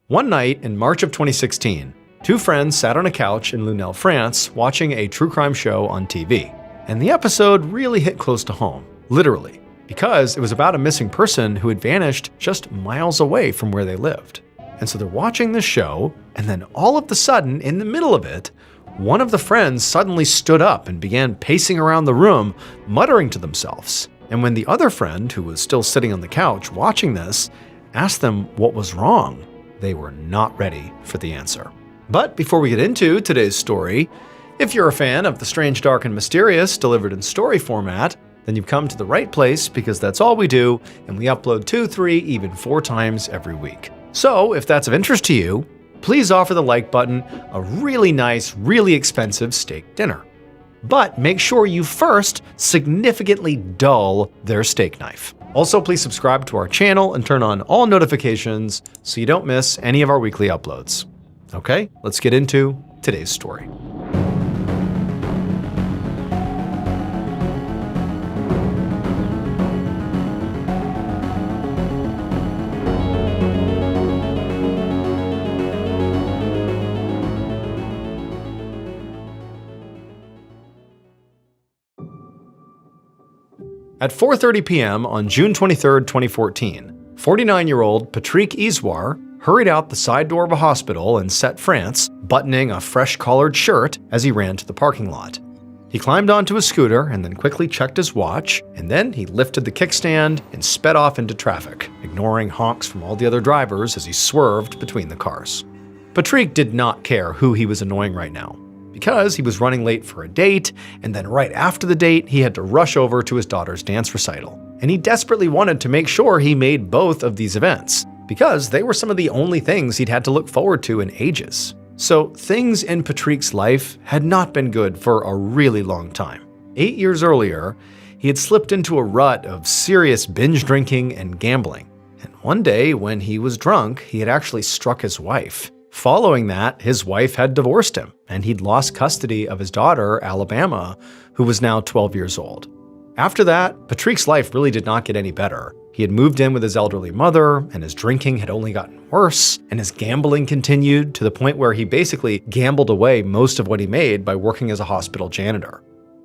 One night in March of 2016, two friends sat on a couch in Lunel, France, watching a true crime show on TV. And the episode really hit close to home, literally, because it was about a missing person who had vanished just miles away from where they lived. And so they're watching this show, and then all of a sudden, in the middle of it, one of the friends suddenly stood up and began pacing around the room, muttering to themselves. And when the other friend, who was still sitting on the couch watching this, asked them what was wrong, they were not ready for the answer. But before we get into today's story, if you're a fan of the strange, dark, and mysterious delivered in story format, then you've come to the right place because that's all we do, and we upload 2, 3, even 4 times every week. So if that's of interest to you, please offer the like button a really nice, really expensive steak dinner. But make sure you first significantly dull their steak knife. Also, please subscribe to our channel and turn on all notifications so you don't miss any of our weekly uploads. Okay, let's get into today's story. At 4:30 p.m. on June 23, 2014, 49-year-old Patrick Isouard hurried out the side door of a hospital in Sète, France, buttoning a fresh-collared shirt as he ran to the parking lot. He climbed onto a scooter and then quickly checked his watch, and then he lifted the kickstand and sped off into traffic, ignoring honks from all the other drivers as he swerved between the cars. Patrick did not care who he was annoying right now, because he was running late for a date, and then right after the date, he had to rush over to his daughter's dance recital. And he desperately wanted to make sure he made both of these events, because they were some of the only things he'd had to look forward to in ages. So things in Patrick's life had not been good for a really long time. 8 years earlier, he had slipped into a rut of serious binge drinking and gambling. And one day, when he was drunk, he had actually struck his wife. Following that, his wife had divorced him, and he'd lost custody of his daughter, Alabama, who was now 12 years old. After that, Patrick's life really did not get any better. He had moved in with his elderly mother, and his drinking had only gotten worse, and his gambling continued to the point where he basically gambled away most of what he made by working as a hospital janitor.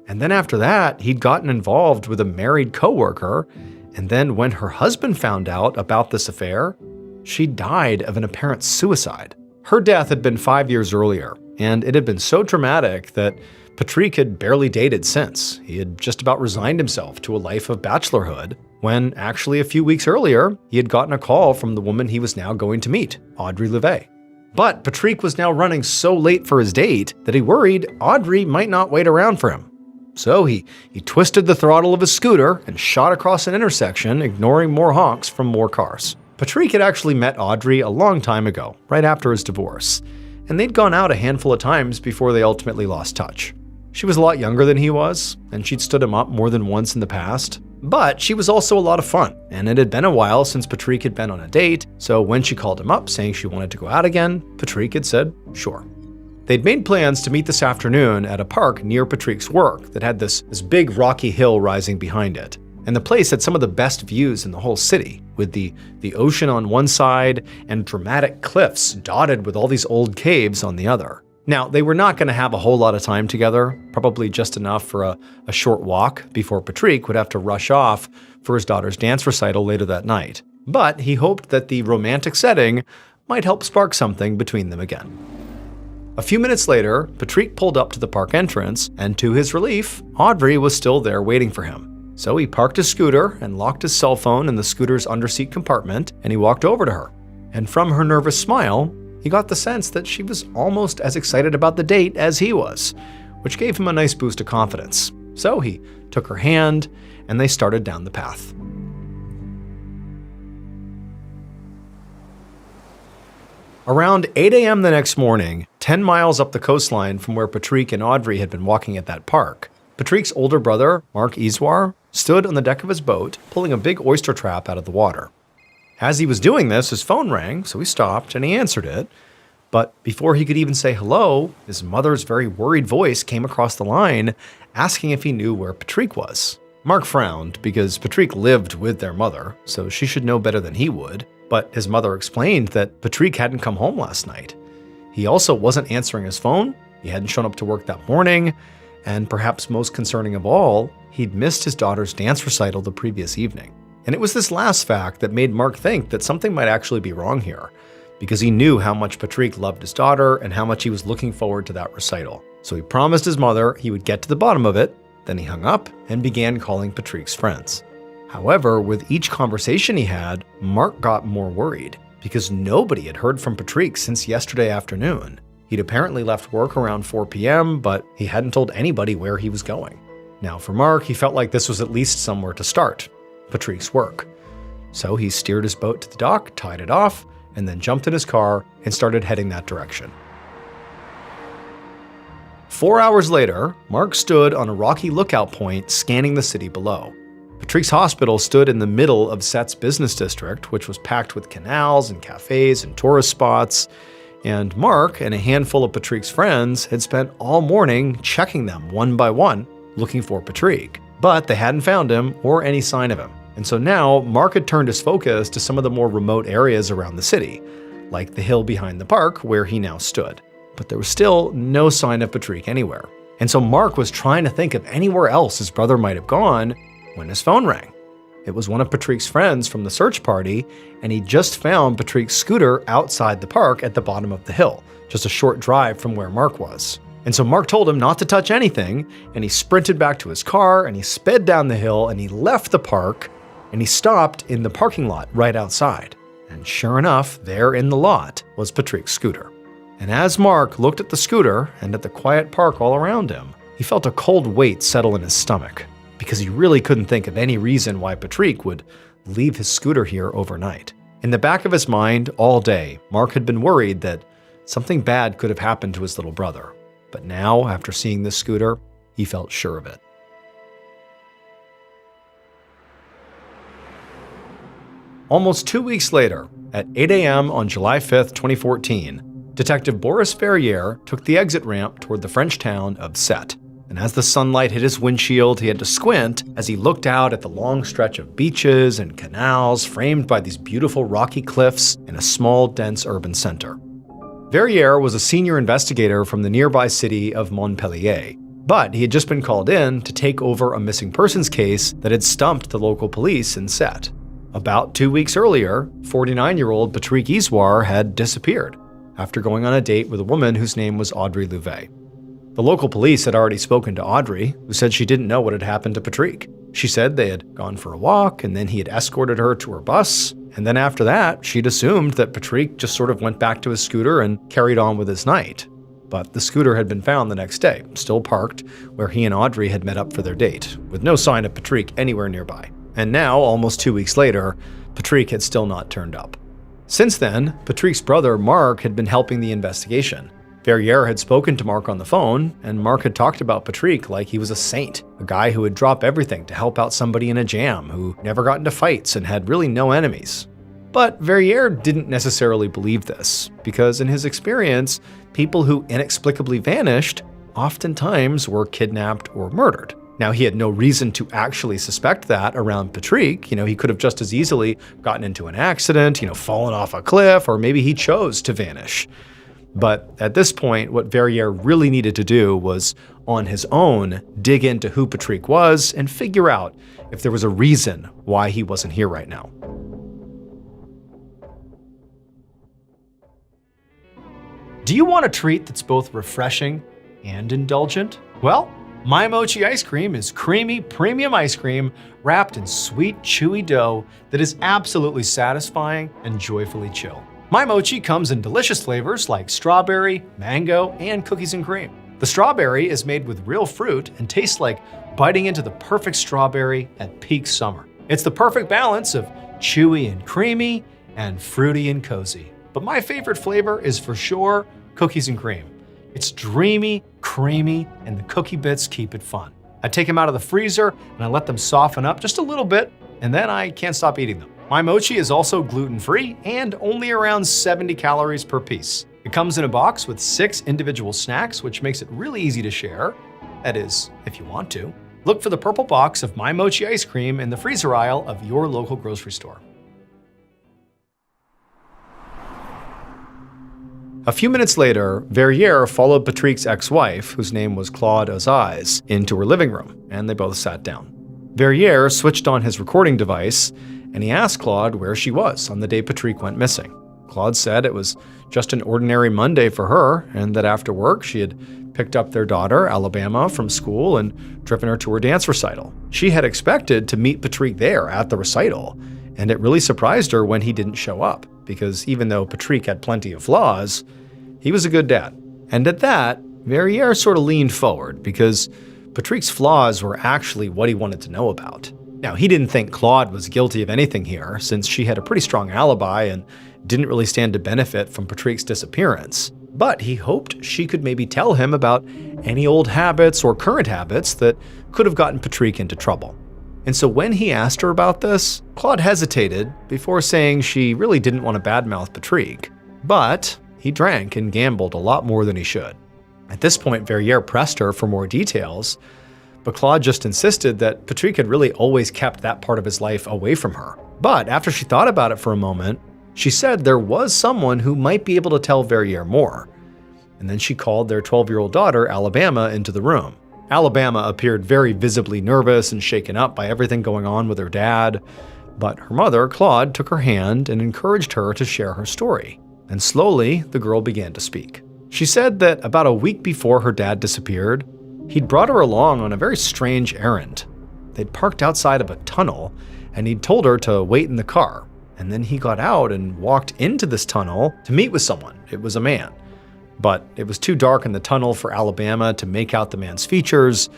And then after that, he'd gotten involved with a married coworker, and then when her husband found out about this affair, she died of an apparent suicide. Her death had been 5 years earlier, and it had been so traumatic that Patrick had barely dated since. He had just about resigned himself to a life of bachelorhood, when actually a few weeks earlier, he had gotten a call from the woman he was now going to meet, Audrey Levay. But Patrick was now running so late for his date that he worried Audrey might not wait around for him. So he twisted the throttle of his scooter and shot across an intersection, ignoring more honks from more cars. Patrick had actually met Audrey a long time ago, right after his divorce, and they'd gone out a handful of times before they ultimately lost touch. She was a lot younger than he was, and she'd stood him up more than once in the past, but she was also a lot of fun, and it had been a while since Patrick had been on a date, so when she called him up saying she wanted to go out again, Patrick had said, sure. They'd made plans to meet this afternoon at a park near Patrick's work that had this big rocky hill rising behind it. And the place had some of the best views in the whole city, with the ocean on one side and dramatic cliffs dotted with all these old caves on the other. Now, they were not going to have a whole lot of time together, probably just enough for a short walk before Patrick would have to rush off for his daughter's dance recital later that night. But he hoped that the romantic setting might help spark something between them again. A few minutes later, Patrick pulled up to the park entrance, and to his relief, Audrey was still there waiting for him. So he parked his scooter and locked his cell phone in the scooter's underseat compartment, and he walked over to her. And from her nervous smile, he got the sense that she was almost as excited about the date as he was, which gave him a nice boost of confidence. So he took her hand, and they started down the path. Around 8 a.m. the next morning, 10 miles up the coastline from where Patrick and Audrey had been walking at that park, Patrick's older brother, Mark Isouard, stood on the deck of his boat, pulling a big oyster trap out of the water. As he was doing this, his phone rang, so he stopped and he answered it. But before he could even say hello, his mother's very worried voice came across the line, asking if he knew where Patrick was. Mark frowned because Patrick lived with their mother, so she should know better than he would. But his mother explained that Patrick hadn't come home last night. He also wasn't answering his phone, he hadn't shown up to work that morning, and perhaps most concerning of all, he'd missed his daughter's dance recital the previous evening. And it was this last fact that made Mark think that something might actually be wrong here, because he knew how much Patrick loved his daughter and how much he was looking forward to that recital. So he promised his mother he would get to the bottom of it, then he hung up and began calling Patrick's friends. However, with each conversation he had, Mark got more worried, because nobody had heard from Patrick since yesterday afternoon. He'd apparently left work around 4 p.m., but he hadn't told anybody where he was going. Now for Mark, he felt like this was at least somewhere to start, Patrick's work. So he steered his boat to the dock, tied it off, and then jumped in his car and started heading that direction. 4 hours later, Mark stood on a rocky lookout point scanning the city below. Patrick's hospital stood in the middle of Set's business district, which was packed with canals and cafes and tourist spots, and Mark and a handful of Patrick's friends had spent all morning checking them one by one, looking for Patrick, but they hadn't found him or any sign of him. And so now Mark had turned his focus to some of the more remote areas around the city, like the hill behind the park where he now stood. But there was still no sign of Patrick anywhere. And so Mark was trying to think of anywhere else his brother might have gone when his phone rang. It was one of Patrick's friends from the search party, and he just found Patrick's scooter outside the park at the bottom of the hill, just a short drive from where Mark was. And so Mark told him not to touch anything, and he sprinted back to his car, and he sped down the hill, and he left the park, and he stopped in the parking lot right outside. And sure enough, there in the lot was Patrick's scooter. And as Mark looked at the scooter and at the quiet park all around him, he felt a cold weight settle in his stomach, because he really couldn't think of any reason why Patrick would leave his scooter here overnight. In the back of his mind, all day, Mark had been worried that something bad could have happened to his little brother. But now, after seeing this scooter, he felt sure of it. Almost 2 weeks later, at 8 a.m. on July 5th, 2014, Detective Boris Ferrier took the exit ramp toward the French town of Set. And as the sunlight hit his windshield, he had to squint as he looked out at the long stretch of beaches and canals framed by these beautiful rocky cliffs in a small, dense urban center. Verrier was a senior investigator from the nearby city of Montpellier, but he had just been called in to take over a missing persons case that had stumped the local police in Set. About 2 weeks earlier, 49-year-old Patrick Iswar had disappeared after going on a date with a woman whose name was Audrey Louvet. The local police had already spoken to Audrey, who said she didn't know what had happened to Patrick. She said they had gone for a walk, and then he had escorted her to her bus, and then after that, she'd assumed that Patrick just sort of went back to his scooter and carried on with his night. But the scooter had been found the next day, still parked, where he and Audrey had met up for their date, with no sign of Patrick anywhere nearby. And now, almost 2 weeks later, Patrick had still not turned up. Since then, Patrick's brother Mark had been helping the investigation. Verrier had spoken to Mark on the phone, and Mark had talked about Patrick like he was a saint, a guy who would drop everything to help out somebody in a jam, who never got into fights and had really no enemies. But Verrier didn't necessarily believe this, because in his experience, people who inexplicably vanished oftentimes were kidnapped or murdered. Now, he had no reason to actually suspect that around Patrick. He could have just as easily gotten into an accident, fallen off a cliff, or maybe he chose to vanish. But at this point, what Verrier really needed to do was, on his own, dig into who Patrick was and figure out if there was a reason why he wasn't here right now. Do you want a treat that's both refreshing and indulgent? Well, My Mochi ice cream is creamy, premium ice cream wrapped in sweet, chewy dough that is absolutely satisfying and joyfully chill. My Mochi comes in delicious flavors like strawberry, mango, and cookies and cream. The strawberry is made with real fruit and tastes like biting into the perfect strawberry at peak summer. It's the perfect balance of chewy and creamy and fruity and cozy. But my favorite flavor is for sure cookies and cream. It's dreamy, creamy, and the cookie bits keep it fun. I take them out of the freezer and I let them soften up just a little bit, and then I can't stop eating them. My Mochi is also gluten-free and only around 70 calories per piece. It comes in a box with 6 individual snacks, which makes it really easy to share. That is, if you want to. Look for the purple box of My Mochi ice cream in the freezer aisle of your local grocery store. A few minutes later, Verrier followed Patrick's ex-wife, whose name was Claude Ozize, into her living room, and they both sat down. Verrier switched on his recording device, and he asked Claude where she was on the day Patrick went missing. Claude said it was just an ordinary Monday for her, and that after work she had picked up their daughter, Alabama, from school and driven her to her dance recital. She had expected to meet Patrick there at the recital, and it really surprised her when he didn't show up, because even though Patrick had plenty of flaws, he was a good dad. And at that, Verrier sort of leaned forward, because Patrick's flaws were actually what he wanted to know about. Now, he didn't think Claude was guilty of anything here, since she had a pretty strong alibi and didn't really stand to benefit from Patrick's disappearance. But he hoped she could maybe tell him about any old habits or current habits that could have gotten Patrick into trouble. And so when he asked her about this, Claude hesitated before saying she really didn't want to badmouth Patrick. But he drank and gambled a lot more than he should. At this point, Verrier pressed her for more details, but Claude just insisted that Patrick had really always kept that part of his life away from her. But after she thought about it for a moment, she said there was someone who might be able to tell Verrier more. And then she called their 12-year-old daughter, Alabama, into the room. Alabama appeared very visibly nervous and shaken up by everything going on with her dad, but her mother, Claude, took her hand and encouraged her to share her story. And slowly, the girl began to speak. She said that about a week before her dad disappeared, he'd brought her along on a very strange errand. They'd parked outside of a tunnel, and he'd told her to wait in the car. And then he got out and walked into this tunnel to meet with someone. It was a man. But it was too dark in the tunnel for Alabama to make out the man's features,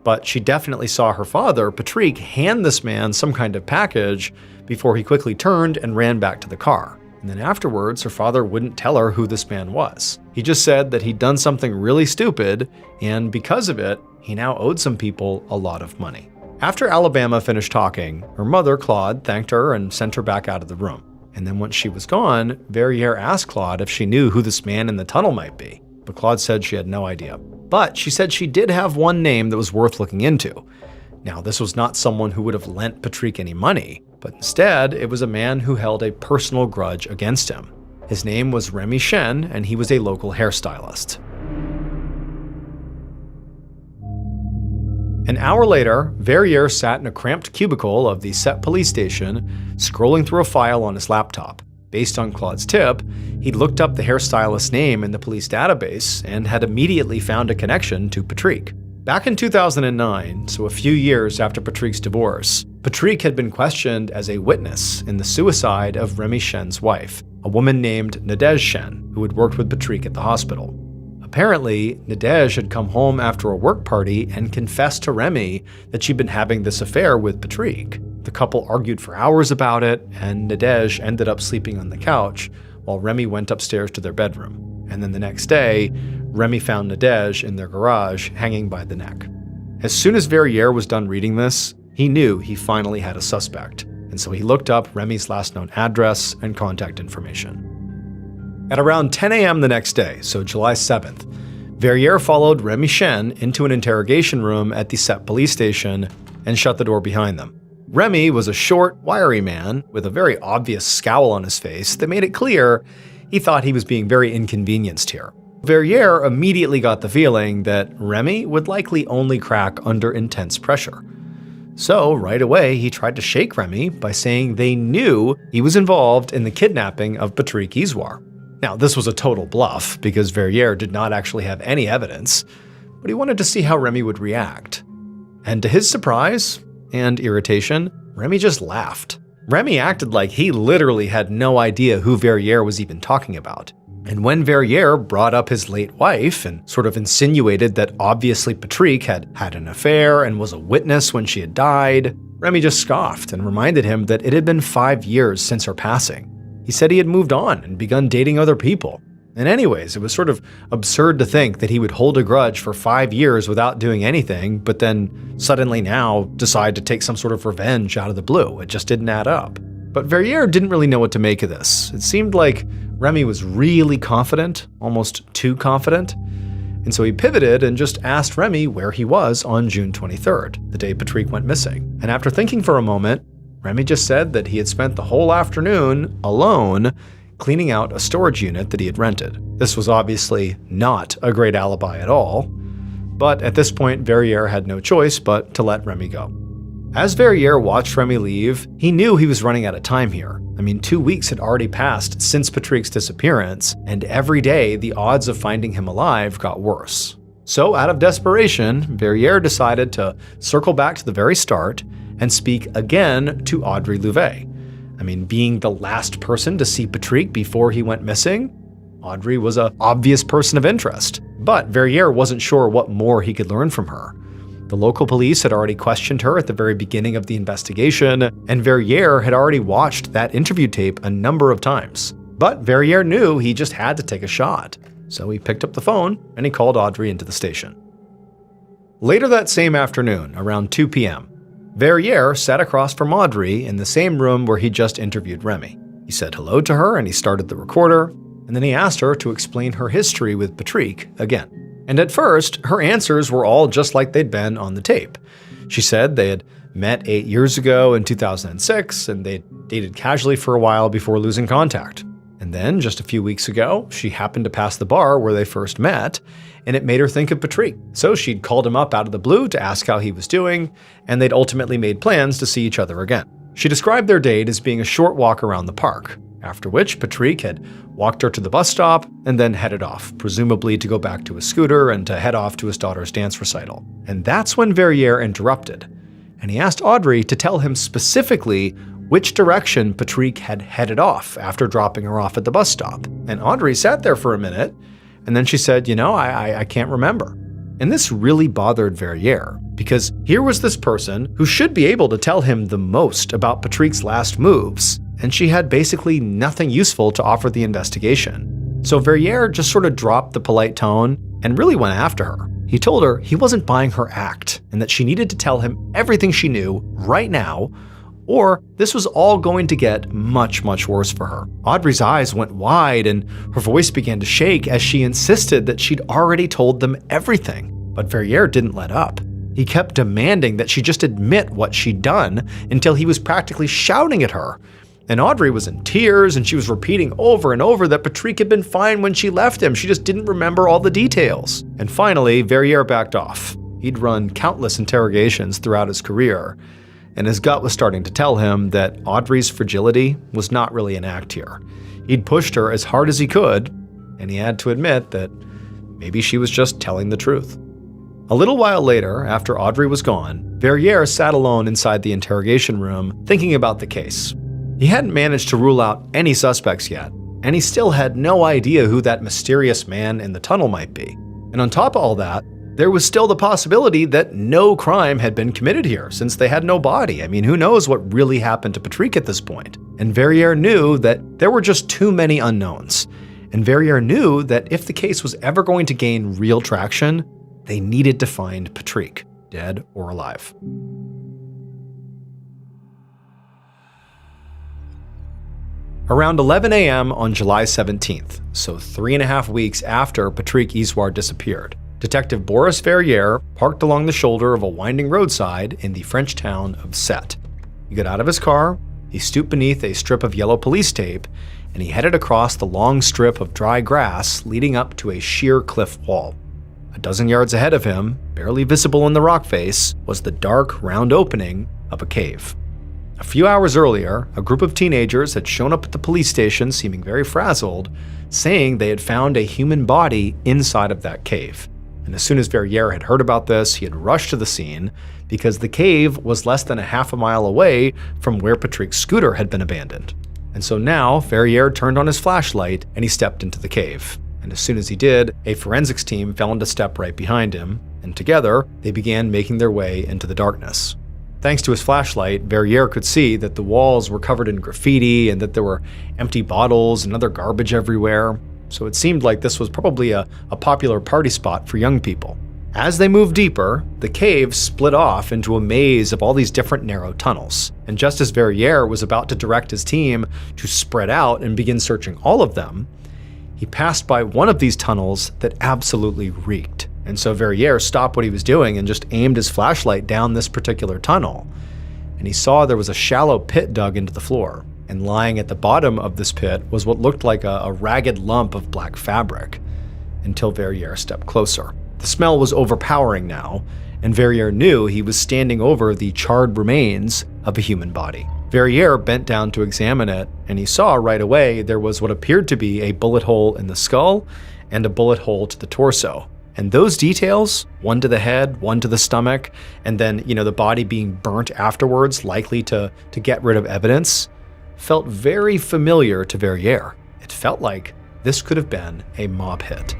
but she definitely saw her father, Patrick, hand this man some kind of package before he quickly turned and ran back to the car. And then afterwards, her father wouldn't tell her who this man was. He just said that he'd done something really stupid, and because of it, he now owed some people a lot of money. After Alabama finished talking, her mother, Claude, thanked her and sent her back out of the room. And then once she was gone, Verrier asked Claude if she knew who this man in the tunnel might be, but Claude said she had no idea. But she said she did have one name that was worth looking into. Now, this was not someone who would have lent Patrick any money, but instead, it was a man who held a personal grudge against him. His name was Remy Chen, and he was a local hairstylist. An hour later, Verrier sat in a cramped cubicle of the Sète police station, scrolling through a file on his laptop. Based on Claude's tip, he'd looked up the hairstylist's name in the police database and had immediately found a connection to Patrick. Back in 2009, so a few years after Patrick's divorce, Patrick had been questioned as a witness in the suicide of Remy Chen's wife, a woman named Nadège Chen, who had worked with Patrick at the hospital. Apparently, Nadège had come home after a work party and confessed to Remy that she'd been having this affair with Patrick. The couple argued for hours about it, and Nadège ended up sleeping on the couch while Remy went upstairs to their bedroom. And then the next day, Remy found Nadège in their garage, hanging by the neck. As soon as Verrier was done reading this, he knew he finally had a suspect, and so he looked up Remy's last known address and contact information. At around 10 a.m. the next day, so July 7th, Verrier followed Remy Chen into an interrogation room at the Sète police station and shut the door behind them. Remy was a short, wiry man with a very obvious scowl on his face that made it clear he thought he was being very inconvenienced here. Verrier immediately got the feeling that Remy would likely only crack under intense pressure. So right away, he tried to shake Remy by saying they knew he was involved in the kidnapping of Patrick Isouard. Now, this was a total bluff because Verrier did not actually have any evidence, but he wanted to see how Remy would react. And to his surprise and irritation, Remy just laughed. Remy acted like he literally had no idea who Verrier was even talking about. And when Verrier brought up his late wife and sort of insinuated that obviously Patrick had had an affair and was a witness when she had died, Remy just scoffed and reminded him that it had been 5 years since her passing. He said he had moved on and begun dating other people. And anyways, it was sort of absurd to think that he would hold a grudge for 5 years without doing anything, but then suddenly now decide to take some sort of revenge out of the blue. It just didn't add up. But Verrier didn't really know what to make of this. It seemed like Remy was really confident, almost too confident. And so he pivoted and just asked Remy where he was on June 23rd, the day Patrick went missing. And after thinking for a moment, Remy just said that he had spent the whole afternoon alone cleaning out a storage unit that he had rented. This was obviously not a great alibi at all, but at this point Verrier had no choice but to let Remy go. As Verrier watched Remy leave, he knew he was running out of time here. 2 weeks had already passed since Patrick's disappearance, and every day the odds of finding him alive got worse. So out of desperation, Verrier decided to circle back to the very start and speak again to Audrey Louvet. Being the last person to see Patrick before he went missing, Audrey was an obvious person of interest, but Verrier wasn't sure what more he could learn from her. The local police had already questioned her at the very beginning of the investigation, and Verrier had already watched that interview tape a number of times. But Verrier knew he just had to take a shot, so he picked up the phone and he called Audrey into the station. Later that same afternoon, around 2 p.m., Verrier sat across from Audrey in the same room where he just interviewed Remy. He said hello to her and he started the recorder, and then he asked her to explain her history with Patrick again. And at first, her answers were all just like they'd been on the tape. She said they had met 8 years ago in 2006, and they'd dated casually for a while before losing contact. And then, just a few weeks ago, she happened to pass the bar where they first met, and it made her think of Patrick. So she'd called him up out of the blue to ask how he was doing, and they'd ultimately made plans to see each other again. She described their date as being a short walk around the park, after which Patrick had walked her to the bus stop and then headed off, presumably to go back to his scooter and to head off to his daughter's dance recital. And that's when Verrier interrupted, and he asked Audrey to tell him specifically which direction Patrick had headed off after dropping her off at the bus stop. And Audrey sat there for a minute, and then she said, I can't remember. And this really bothered Verrier, because here was this person who should be able to tell him the most about Patrick's last moves, and she had basically nothing useful to offer the investigation. So Verrier just sort of dropped the polite tone and really went after her. He told her he wasn't buying her act and that she needed to tell him everything she knew right now, or this was all going to get much, much worse for her. Audrey's eyes went wide and her voice began to shake as she insisted that she'd already told them everything. But Verrier didn't let up. He kept demanding that she just admit what she'd done until he was practically shouting at her. And Audrey was in tears, and she was repeating over and over that Patrick had been fine when she left him. She just didn't remember all the details. And finally, Verrier backed off. He'd run countless interrogations throughout his career, and his gut was starting to tell him that Audrey's fragility was not really an act here. He'd pushed her as hard as he could, and he had to admit that maybe she was just telling the truth. A little while later, after Audrey was gone, Verrier sat alone inside the interrogation room thinking about the case. He hadn't managed to rule out any suspects yet, and he still had no idea who that mysterious man in the tunnel might be. And on top of all that, there was still the possibility that no crime had been committed here, since they had no body. Who knows what really happened to Patrick at this point? And Verrier knew that there were just too many unknowns. And Verrier knew that if the case was ever going to gain real traction, they needed to find Patrick, dead or alive. Around 11 a.m. on July 17th, so 3.5 weeks after Patrick Isouard disappeared, Detective Boris Verrier parked along the shoulder of a winding roadside in the French town of Sète. He got out of his car, he stooped beneath a strip of yellow police tape, and he headed across the long strip of dry grass leading up to a sheer cliff wall. A dozen yards ahead of him, barely visible in the rock face, was the dark, round opening of a cave. A few hours earlier, a group of teenagers had shown up at the police station seeming very frazzled, saying they had found a human body inside of that cave. And as soon as Verrier had heard about this, he had rushed to the scene because the cave was less than a half a mile away from where Patrick's scooter had been abandoned. And so now, Verrier turned on his flashlight and he stepped into the cave. And as soon as he did, a forensics team fell into step right behind him, and together, they began making their way into the darkness. Thanks to his flashlight, Verrier could see that the walls were covered in graffiti and that there were empty bottles and other garbage everywhere, so it seemed like this was probably a popular party spot for young people. As they moved deeper, the cave split off into a maze of all these different narrow tunnels, and just as Verrier was about to direct his team to spread out and begin searching all of them, he passed by one of these tunnels that absolutely reeked. And so Verrier stopped what he was doing and just aimed his flashlight down this particular tunnel. And he saw there was a shallow pit dug into the floor. and lying at the bottom of this pit was what looked like a ragged lump of black fabric, until Verrier stepped closer. The smell was overpowering now, and Verrier knew he was standing over the charred remains of a human body. Verrier bent down to examine it, and he saw right away there was what appeared to be a bullet hole in the skull and a bullet hole to the torso. And those details, one to the head, one to the stomach, and then, the body being burnt afterwards, likely to get rid of evidence, felt very familiar to Verrier. It felt like this could have been a mob hit.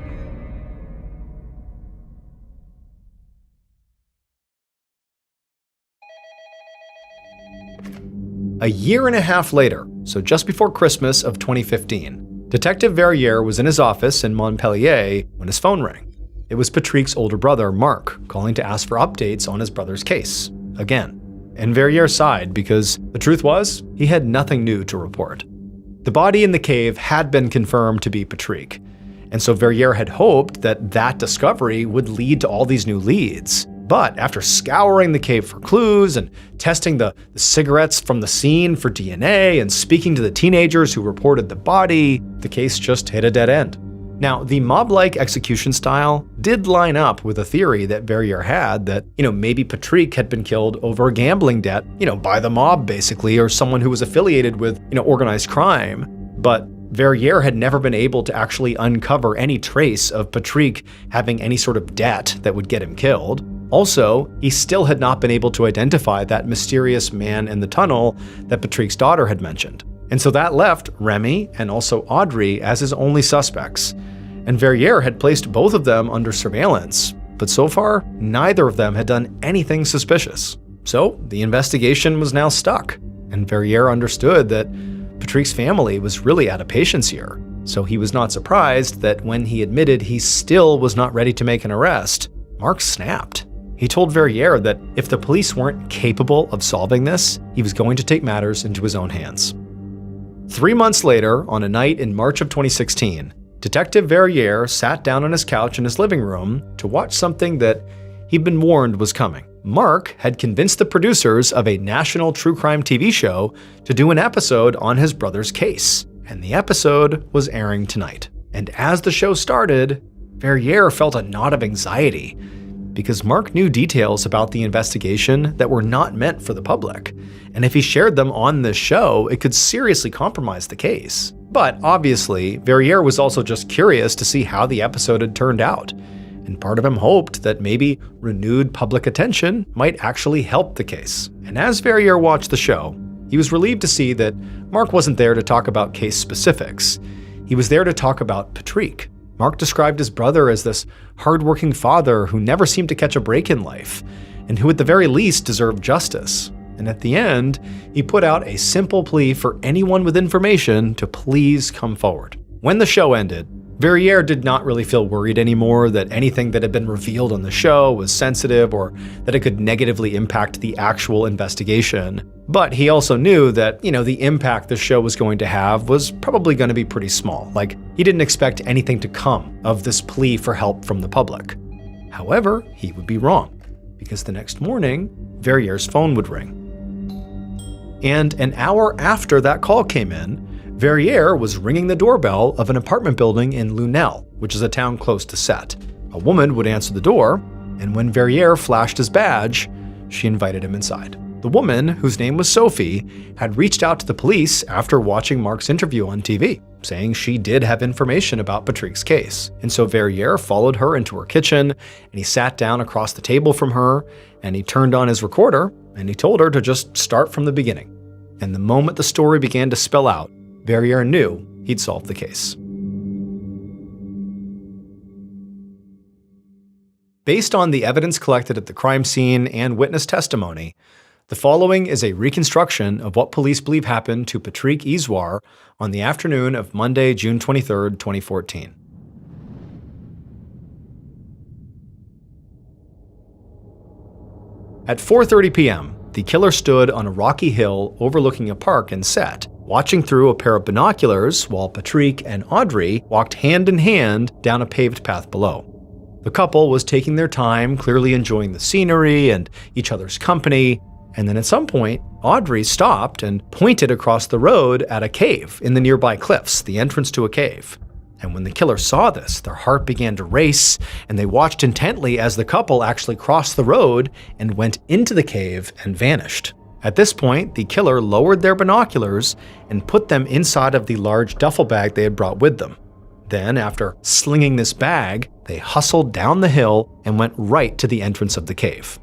A year and a half later, so just before Christmas of 2015, Detective Verrier was in his office in Montpellier when his phone rang. It was Patrick's older brother, Marc, calling to ask for updates on his brother's case, again. And Verrier sighed because the truth was, he had nothing new to report. The body in the cave had been confirmed to be Patrick, and so Verrier had hoped that discovery would lead to all these new leads. But after scouring the cave for clues and testing the cigarettes from the scene for DNA and speaking to the teenagers who reported the body, the case just hit a dead end. Now, the mob-like execution style did line up with a theory that Verrier had that, maybe Patrick had been killed over a gambling debt, by the mob basically, or someone who was affiliated with, organized crime. But Verrier had never been able to actually uncover any trace of Patrick having any sort of debt that would get him killed. Also, he still had not been able to identify that mysterious man in the tunnel that Patrick's daughter had mentioned. And so that left Remy and also Audrey as his only suspects. And Verrier had placed both of them under surveillance, but so far, neither of them had done anything suspicious. So the investigation was now stuck, and Verrier understood that Patrick's family was really out of patience here. So he was not surprised that when he admitted he still was not ready to make an arrest, Marc snapped. He told Verrier that if the police weren't capable of solving this, he was going to take matters into his own hands. 3 months later, on a night in March of 2016, Detective Verrier sat down on his couch in his living room to watch something that he'd been warned was coming. Marc had convinced the producers of a national true crime TV show to do an episode on his brother's case, and the episode was airing tonight. And as the show started, Verrier felt a knot of anxiety, because Marc knew details about the investigation that were not meant for the public, and if he shared them on this show, it could seriously compromise the case. But obviously, Verrier was also just curious to see how the episode had turned out, and part of him hoped that maybe renewed public attention might actually help the case. And as Verrier watched the show, he was relieved to see that Marc wasn't there to talk about case specifics. He was there to talk about Patrick. Marc described his brother as this hardworking father who never seemed to catch a break in life, and who at the very least deserved justice. And at the end, he put out a simple plea for anyone with information to please come forward. When the show ended, Verrier did not really feel worried anymore that anything that had been revealed on the show was sensitive or that it could negatively impact the actual investigation. But he also knew that, the impact the show was going to have was probably going to be pretty small. Like, he didn't expect anything to come of this plea for help from the public. However, he would be wrong, because the next morning, Verrier's phone would ring. And an hour after that call came in, Verrier was ringing the doorbell of an apartment building in Lunel, which is a town close to Sète. A woman would answer the door, and when Verrier flashed his badge, she invited him inside. The woman, whose name was Sophie, had reached out to the police after watching Marc's interview on TV, saying she did have information about Patrick's case. And so Verrier followed her into her kitchen, and he sat down across the table from her, and he turned on his recorder, and he told her to just start from the beginning. And the moment the story began to spill out, Verrier knew he'd solved the case. Based on the evidence collected at the crime scene and witness testimony, the following is a reconstruction of what police believe happened to Patrick Isouard on the afternoon of Monday, June 23, 2014. At 4:30 p.m., the killer stood on a rocky hill overlooking a park in Sète, watching through a pair of binoculars while Patrick and Audrey walked hand in hand down a paved path below. The couple was taking their time, clearly enjoying the scenery and each other's company, and then at some point, Audrey stopped and pointed across the road at a cave in the nearby cliffs, the entrance to a cave. And when the killer saw this, their heart began to race, and they watched intently as the couple actually crossed the road and went into the cave and vanished. At this point, the killer lowered their binoculars and put them inside of the large duffel bag they had brought with them. Then, after slinging this bag, they hustled down the hill and went right to the entrance of the cave.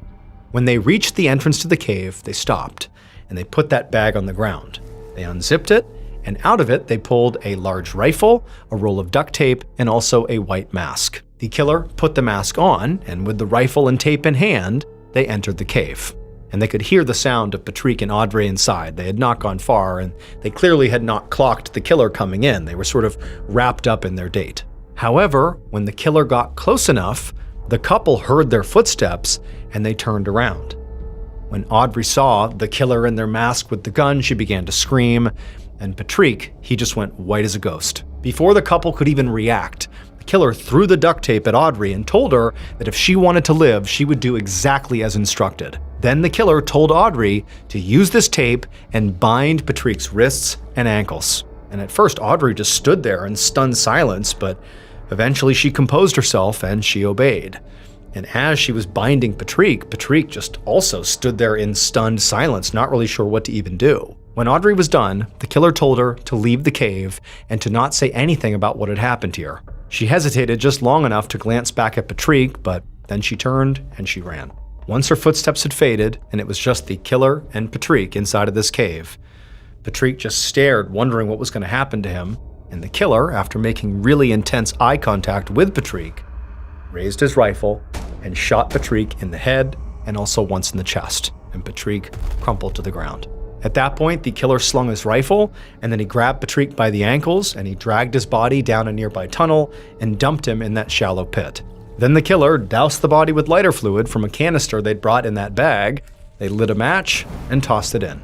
When they reached the entrance to the cave, they stopped, and they put that bag on the ground. They unzipped it, and out of it they pulled a large rifle, a roll of duct tape, and also a white mask. The killer put the mask on, and with the rifle and tape in hand, they entered the cave. And they could hear the sound of Patrick and Audrey inside. They had not gone far, and they clearly had not clocked the killer coming in. They were sort of wrapped up in their date. However, when the killer got close enough, the couple heard their footsteps, and they turned around. When Audrey saw the killer in their mask with the gun, she began to scream, and Patrick, he just went white as a ghost. Before the couple could even react, the killer threw the duct tape at Audrey and told her that if she wanted to live, she would do exactly as instructed. Then the killer told Audrey to use this tape and bind Patrick's wrists and ankles. And at first, Audrey just stood there in stunned silence, but eventually she composed herself and she obeyed. And as she was binding Patrick just also stood there in stunned silence, not really sure what to even do. When Audrey was done, the killer told her to leave the cave and to not say anything about what had happened here. She hesitated just long enough to glance back at Patrick, but then she turned and she ran. Once her footsteps had faded and it was just the killer and Patrick inside of this cave, Patrick just stared, wondering what was going to happen to him, and the killer, after making really intense eye contact with Patrick, raised his rifle and shot Patrick in the head and also once in the chest, and Patrick crumpled to the ground. At that point, the killer slung his rifle, and then he grabbed Patrick by the ankles and he dragged his body down a nearby tunnel and dumped him in that shallow pit. Then the killer doused the body with lighter fluid from a canister they'd brought in that bag. They lit a match and tossed it in.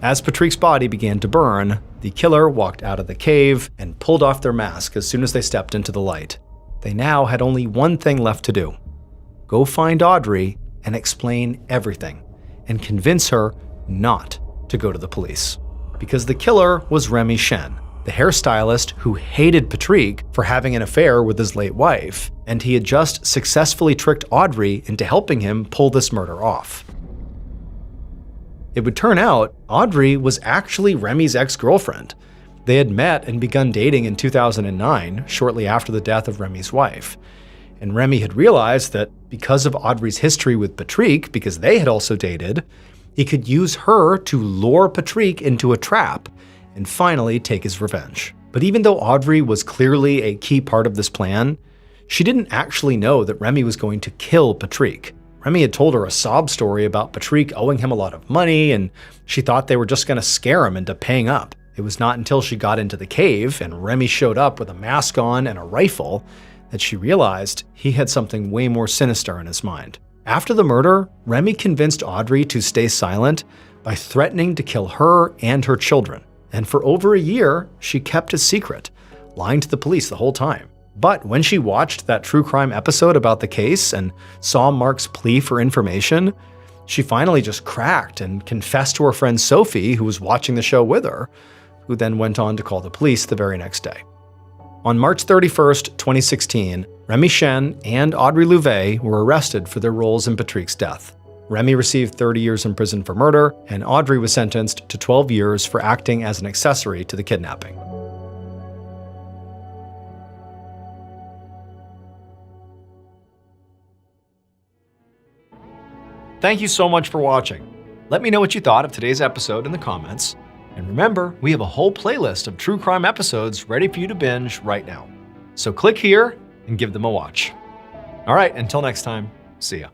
As Patrick's body began to burn, the killer walked out of the cave and pulled off their mask as soon as they stepped into the light. They now had only one thing left to do: go find Audrey and explain everything, and convince her not to go to the police. Because the killer was Remy Shen, the hairstylist who hated Patrick for having an affair with his late wife, and he had just successfully tricked Audrey into helping him pull this murder off. It would turn out Audrey was actually Remy's ex-girlfriend. They had met and begun dating in 2009, shortly after the death of Remy's wife. And Remy had realized that because of Audrey's history with Patrick, because they had also dated, he could use her to lure Patrick into a trap and finally take his revenge. But even though Audrey was clearly a key part of this plan, she didn't actually know that Remy was going to kill Patrick. Remy had told her a sob story about Patrick owing him a lot of money, and she thought they were just going to scare him into paying up. It was not until she got into the cave and Remy showed up with a mask on and a rifle that she realized he had something way more sinister in his mind. After the murder, Remy convinced Audrey to stay silent by threatening to kill her and her children. And for over a year, she kept his secret, lying to the police the whole time. But when she watched that true crime episode about the case and saw Mark's plea for information, she finally just cracked and confessed to her friend Sophie, who was watching the show with her, who then went on to call the police the very next day. On March 31st, 2016, Remy Shen and Audrey Louvet were arrested for their roles in Patrick's death. Remy received 30 years in prison for murder, and Audrey was sentenced to 12 years for acting as an accessory to the kidnapping. Thank you so much for watching. Let me know what you thought of today's episode in the comments. And remember, we have a whole playlist of true crime episodes ready for you to binge right now. So click here and give them a watch. All right, until next time, see ya.